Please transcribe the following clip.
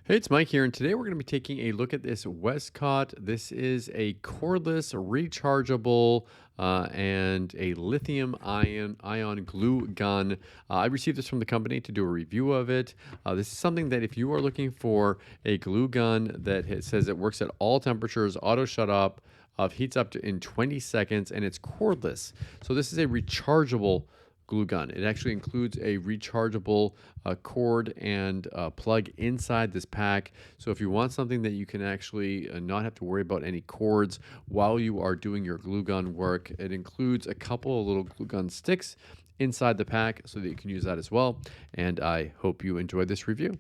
Hey, it's Mike here, and today we're going to be taking a look at this Westcott. This is a cordless, rechargeable, and a lithium-ion glue gun. I received this from the company to do a review of it. This is something that if you are looking for a glue gun that says it works at all temperatures, auto shut up, heats up to in 20 seconds, and it's cordless. So this is a rechargeable glue gun. It actually includes a rechargeable cord and plug inside this pack. So if you want something that you can actually not have to worry about any cords while you are doing your glue gun work, it includes a couple of little glue gun sticks inside the pack so that you can use that as well. And I hope you enjoyed this review.